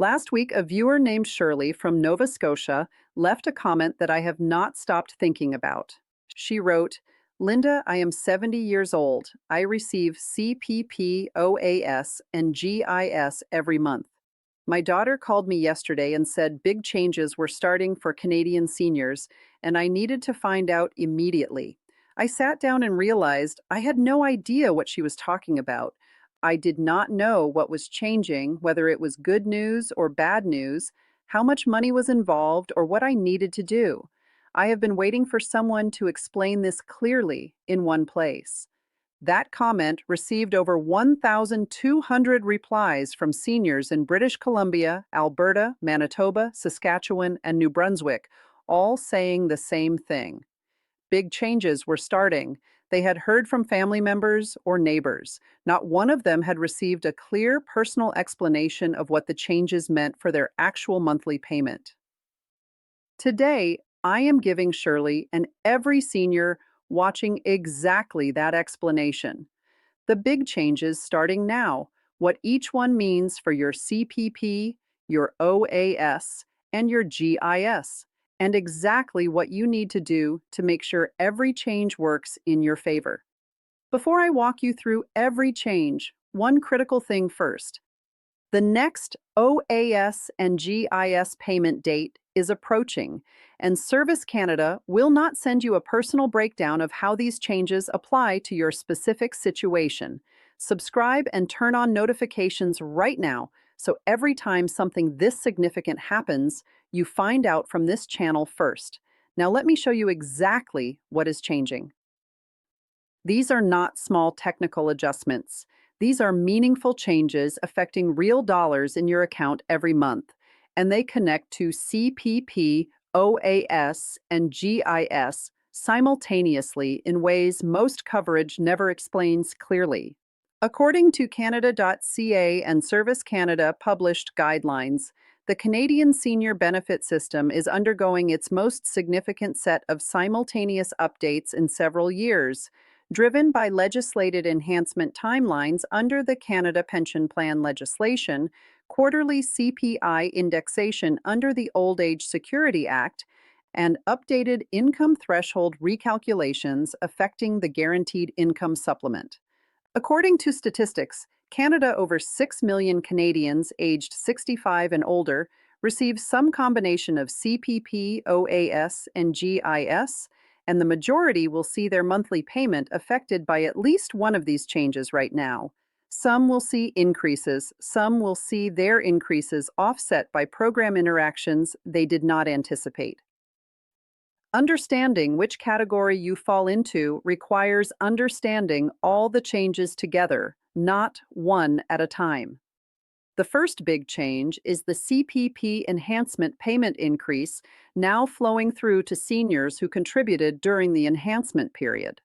Last week, a viewer named Shirley from Nova Scotia left a comment that I have not stopped thinking about. She wrote, Linda, I am 70 years old. I receive CPP OAS and GIS every month. My daughter called me yesterday and said big changes were starting for Canadian seniors, and I needed to find out immediately. I sat down and realized I had no idea what she was talking about. I did not know what was changing, whether it was good news or bad news, how much money was involved, or what I needed to do. I have been waiting for someone to explain this clearly in one place. That comment received over 1,200 replies from seniors in British Columbia, Alberta, Manitoba, Saskatchewan, and New Brunswick, all saying the same thing. Big changes were starting. They had heard from family members or neighbors. Not one of them had received a clear personal explanation of what the changes meant for their actual monthly payment. Today, I am giving Shirley and every senior watching exactly that explanation. The big changes starting now, what each one means for your CPP, your OAS, and your GIS, and exactly what you need to do to make sure every change works in your favor. Before I walk you through every change, one critical thing first. The next OAS and GIS payment date is approaching, and Service Canada will not send you a personal breakdown of how these changes apply to your specific situation. Subscribe and turn on notifications right now so every time something this significant happens, you find out from this channel first. Now let me show you exactly what is changing. These are not small technical adjustments. These are meaningful changes affecting real dollars in your account every month, and they connect to CPP, OAS, and GIS simultaneously in ways most coverage never explains clearly. According to Canada.ca and Service Canada published guidelines, the Canadian Senior Benefit System is undergoing its most significant set of simultaneous updates in several years, driven by legislated enhancement timelines under the Canada Pension Plan legislation, quarterly CPI indexation under the Old Age Security Act, and updated income threshold recalculations affecting the Guaranteed Income Supplement. According to statistics, Canada over 6 million Canadians aged 65 and older receive some combination of CPP, OAS, and GIS, and the majority will see their monthly payment affected by at least one of these changes right now. Some will see increases, some will see their increases offset by program interactions they did not anticipate. Understanding which category you fall into requires understanding all the changes together, not one at a time. The first big change is the CPP enhancement payment increase now flowing through to seniors who contributed during the enhancement period.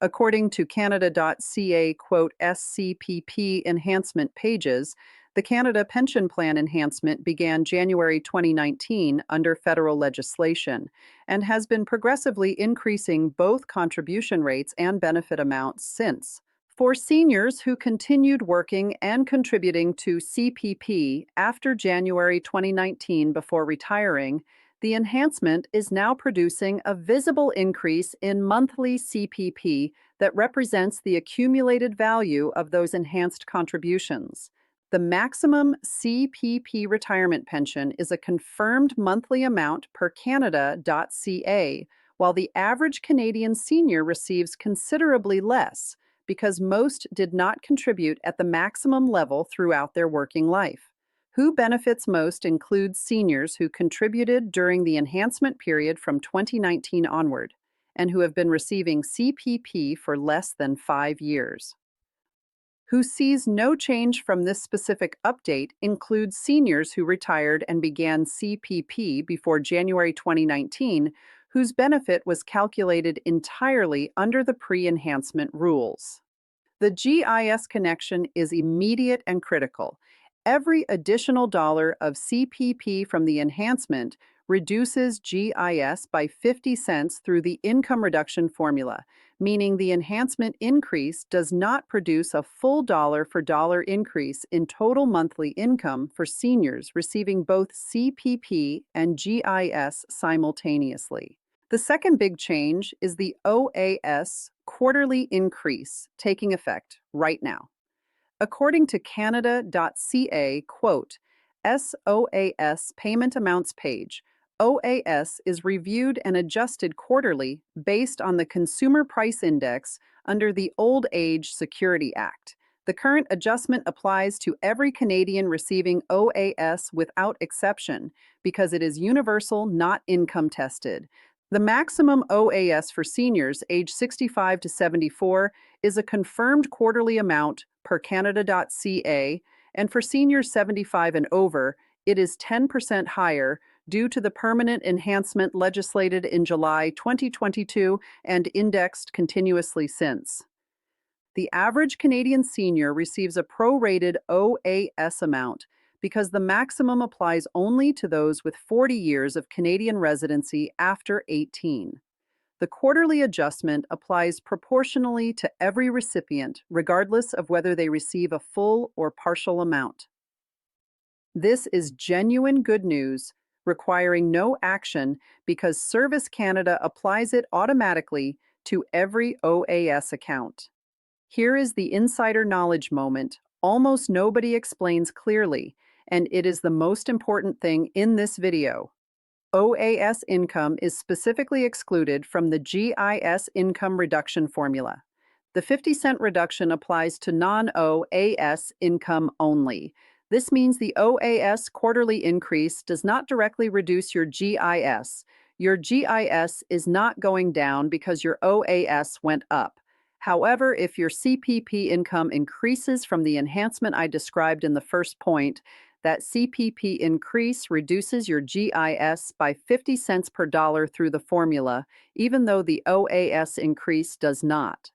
According to Canada.ca, SCPP enhancement pages, the Canada Pension Plan enhancement began January 2019 under federal legislation and has been progressively increasing both contribution rates and benefit amounts since. For seniors who continued working and contributing to CPP after January 2019 before retiring, the enhancement is now producing a visible increase in monthly CPP that represents the accumulated value of those enhanced contributions. The maximum CPP retirement pension is a confirmed monthly amount per Canada.ca, while the average Canadian senior receives considerably less, because most did not contribute at the maximum level throughout their working life. Who benefits most includes seniors who contributed during the enhancement period from 2019 onward, and who have been receiving CPP for less than 5 years. Who sees no change from this specific update includes seniors who retired and began CPP before January 2019, whose benefit was calculated entirely under the pre-enhancement rules. The GIS connection is immediate and critical. Every additional dollar of CPP from the enhancement reduces GIS by 50 cents through the income reduction formula, meaning the enhancement increase does not produce a full dollar for dollar increase in total monthly income for seniors receiving both CPP and GIS simultaneously. The second big change is the OAS quarterly increase taking effect right now. According to Canada.ca, quote, SOAS payment amounts page, OAS is reviewed and adjusted quarterly based on the Consumer Price Index under the Old Age Security Act. The current adjustment applies to every Canadian receiving OAS without exception because it is universal, not income tested. The maximum OAS for seniors age 65 to 74 is a confirmed quarterly amount per Canada.ca, and for seniors 75 and over, it is 10% higher due to the permanent enhancement legislated in July 2022 and indexed continuously since. The average Canadian senior receives a prorated OAS amount because the maximum applies only to those with 40 years of Canadian residency after 18. The quarterly adjustment applies proportionally to every recipient, regardless of whether they receive a full or partial amount. This is genuine good news, requiring no action because Service Canada applies it automatically to every OAS account. Here is the insider knowledge moment almost nobody explains clearly, and it is the most important thing in this video. OAS income is specifically excluded from the GIS income reduction formula. The 50-cent reduction applies to non-OAS income only. This means the OAS quarterly increase does not directly reduce your GIS. Your GIS is not going down because your OAS went up. However, if your CPP income increases from the enhancement I described in the first point, that CPP increase reduces your GIS by 50 cents per dollar through the formula, even though the OAS increase does not.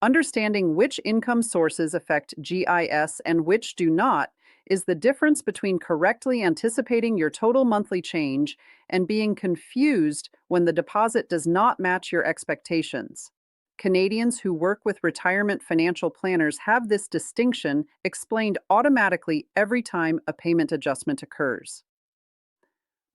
Understanding which income sources affect GIS and which do not is the difference between correctly anticipating your total monthly change and being confused when the deposit does not match your expectations. Canadians who work with retirement financial planners have this distinction explained automatically every time a payment adjustment occurs.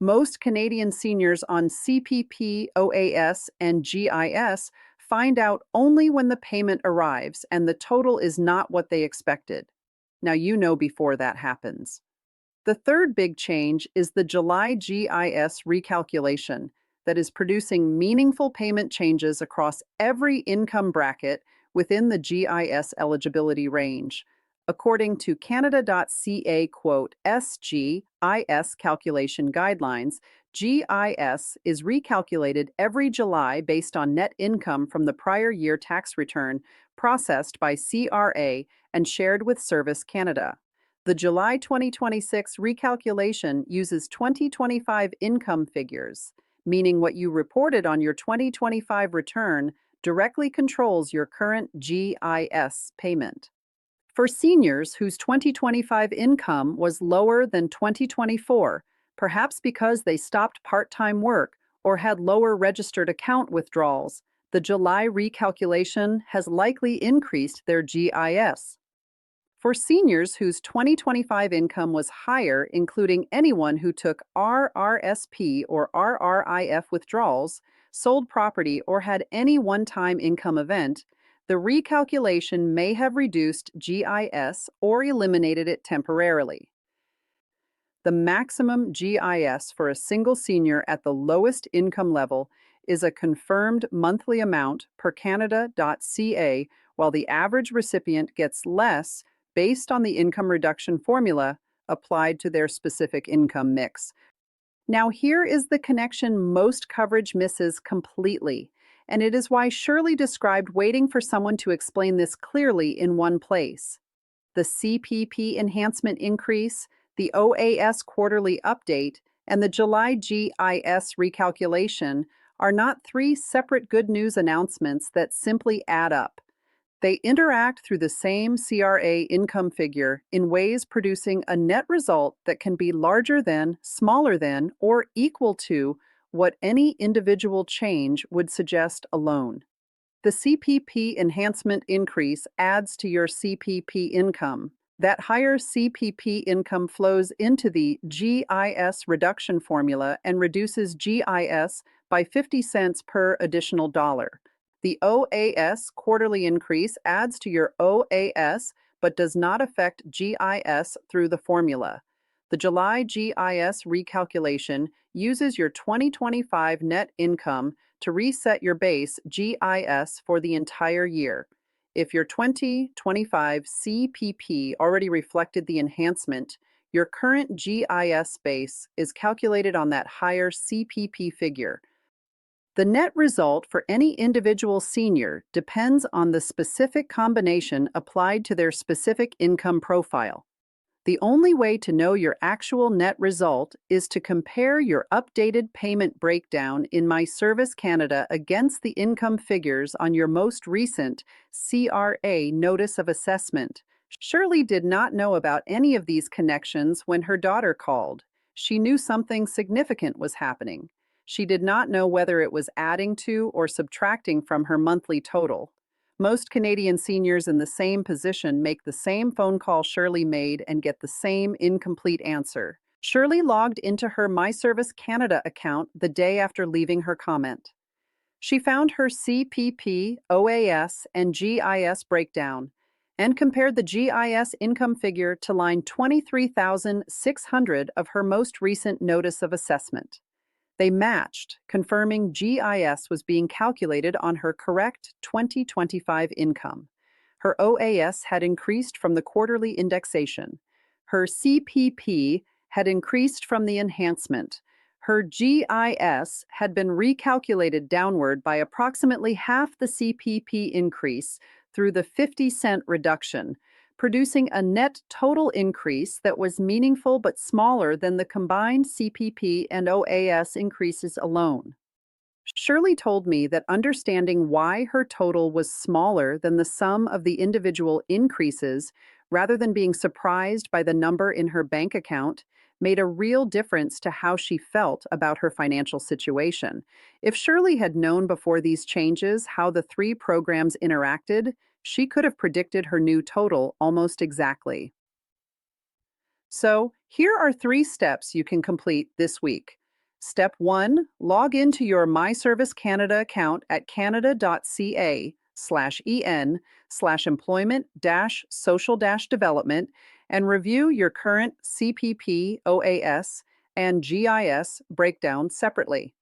Most Canadian seniors on CPP, OAS, and GIS find out only when the payment arrives and the total is not what they expected. Now you know before that happens. The third big change is the July GIS recalculation that is producing meaningful payment changes across every income bracket within the GIS eligibility range. According to Canada.ca, quote, SGIS calculation guidelines, GIS is recalculated every July based on net income from the prior year tax return processed by CRA and shared with Service Canada. The July 2026 recalculation uses 2025 income figures, meaning what you reported on your 2025 return directly controls your current GIS payment. For seniors whose 2025 income was lower than 2024, perhaps because they stopped part-time work or had lower registered account withdrawals, the July recalculation has likely increased their GIS. For seniors whose 2025 income was higher, including anyone who took RRSP or RRIF withdrawals, sold property, or had any one-time income event, the recalculation may have reduced GIS or eliminated it temporarily. The maximum GIS for a single senior at the lowest income level is a confirmed monthly amount per Canada.ca, while the average recipient gets less based on the income reduction formula applied to their specific income mix. Now here is the connection most coverage misses completely, and it is why Shirley described waiting for someone to explain this clearly in one place. The CPP enhancement increase, the OAS quarterly update, and the July GIS recalculation are not three separate good news announcements that simply add up. They interact through the same CRA income figure in ways producing a net result that can be larger than, smaller than, or equal to what any individual change would suggest alone. The CPP enhancement increase adds to your CPP income. That higher CPP income flows into the GIS reduction formula and reduces GIS by 50 cents per additional dollar. The OAS quarterly increase adds to your OAS but does not affect GIS through the formula. The July GIS recalculation uses your 2025 net income to reset your base GIS for the entire year. If your 2025 CPP already reflected the enhancement, your current GIS base is calculated on that higher CPP figure. The net result for any individual senior depends on the specific combination applied to their specific income profile. The only way to know your actual net result is to compare your updated payment breakdown in My Service Canada against the income figures on your most recent CRA Notice of Assessment. Shirley did not know about any of these connections when her daughter called. She knew something significant was happening. She did not know whether it was adding to or subtracting from her monthly total. Most Canadian seniors in the same position make the same phone call Shirley made and get the same incomplete answer. Shirley logged into her My Service Canada account the day after leaving her comment. She found her CPP, OAS, and GIS breakdown and compared the GIS income figure to line 23,600 of her most recent Notice of Assessment. They matched, confirming GIS was being calculated on her correct 2025 income. Her OAS had increased from the quarterly indexation. Her CPP had increased from the enhancement. Her GIS had been recalculated downward by approximately half the CPP increase through the 50-cent reduction, producing a net total increase that was meaningful but smaller than the combined CPP and OAS increases alone. Shirley told me that understanding why her total was smaller than the sum of the individual increases, rather than being surprised by the number in her bank account, made a real difference to how she felt about her financial situation. If Shirley had known before these changes how the three programs interacted, she could have predicted her new total almost exactly. So, here are 3 steps you can complete this week. Step 1, log into your My Service Canada account at canada.ca/en/employment-social-development and review your current CPP, OAS, and GIS breakdown separately.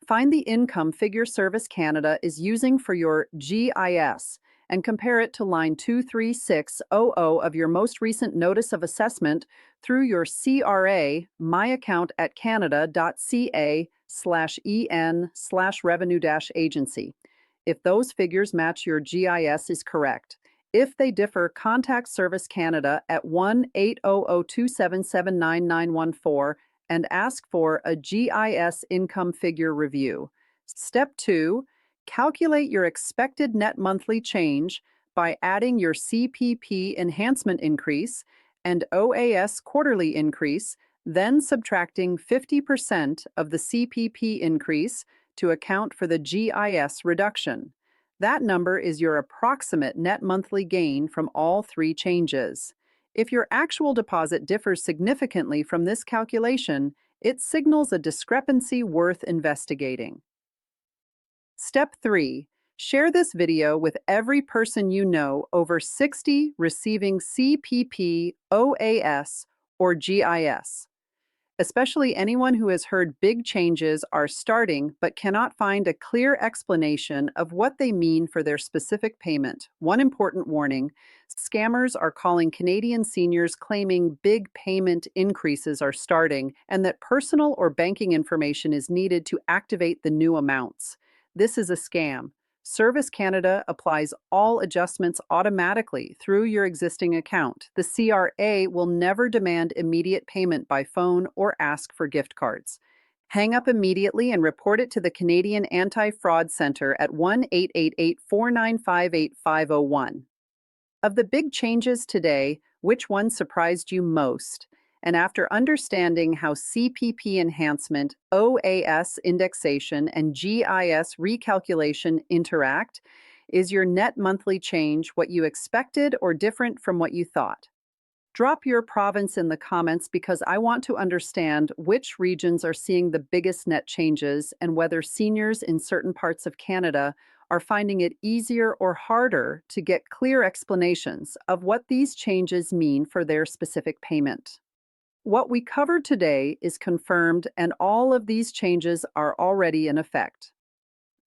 Find the income figure Service Canada is using for your GIS and compare it to line 23600 of your most recent Notice of Assessment through your CRA My Account at canada.ca/en/revenue-agency. If those figures match your GIS is correct. If they differ, contact Service Canada at 1-800-277-9914 and ask for a GIS income figure review. Step 2, calculate your expected net monthly change by adding your CPP enhancement increase and OAS quarterly increase, then subtracting 50% of the CPP increase to account for the GIS reduction. That number is your approximate net monthly gain from all 3 changes. If your actual deposit differs significantly from this calculation, it signals a discrepancy worth investigating. Step 3. Share this video with every person you know over 60 receiving CPP, OAS, or GIS. Especially anyone who has heard big changes are starting but cannot find a clear explanation of what they mean for their specific payment. One important warning: scammers are calling Canadian seniors claiming big payment increases are starting and that personal or banking information is needed to activate the new amounts. This is a scam. Service Canada applies all adjustments automatically through your existing account. The CRA will never demand immediate payment by phone or ask for gift cards. Hang up immediately and report it to the Canadian Anti-Fraud Centre at 1-888-495-8501. Of the big changes today, which one surprised you most? And after understanding how CPP enhancement, OAS indexation, and GIS recalculation interact, is your net monthly change what you expected or different from what you thought? Drop your province in the comments because I want to understand which regions are seeing the biggest net changes and whether seniors in certain parts of Canada are finding it easier or harder to get clear explanations of what these changes mean for their specific payment. What we covered today is confirmed, and all of these changes are already in effect.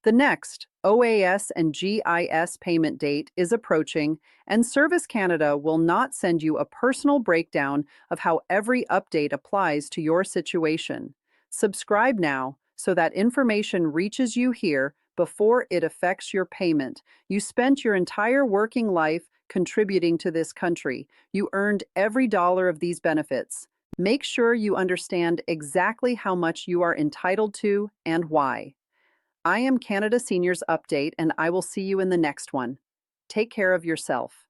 The next OAS and GIS payment date is approaching, and Service Canada will not send you a personal breakdown of how every update applies to your situation. Subscribe now so that information reaches you here before it affects your payment. You spent your entire working life contributing to this country. You earned every dollar of these benefits. Make sure you understand exactly how much you are entitled to and why. I am Canada Seniors Update, and I will see you in the next one. Take care of yourself.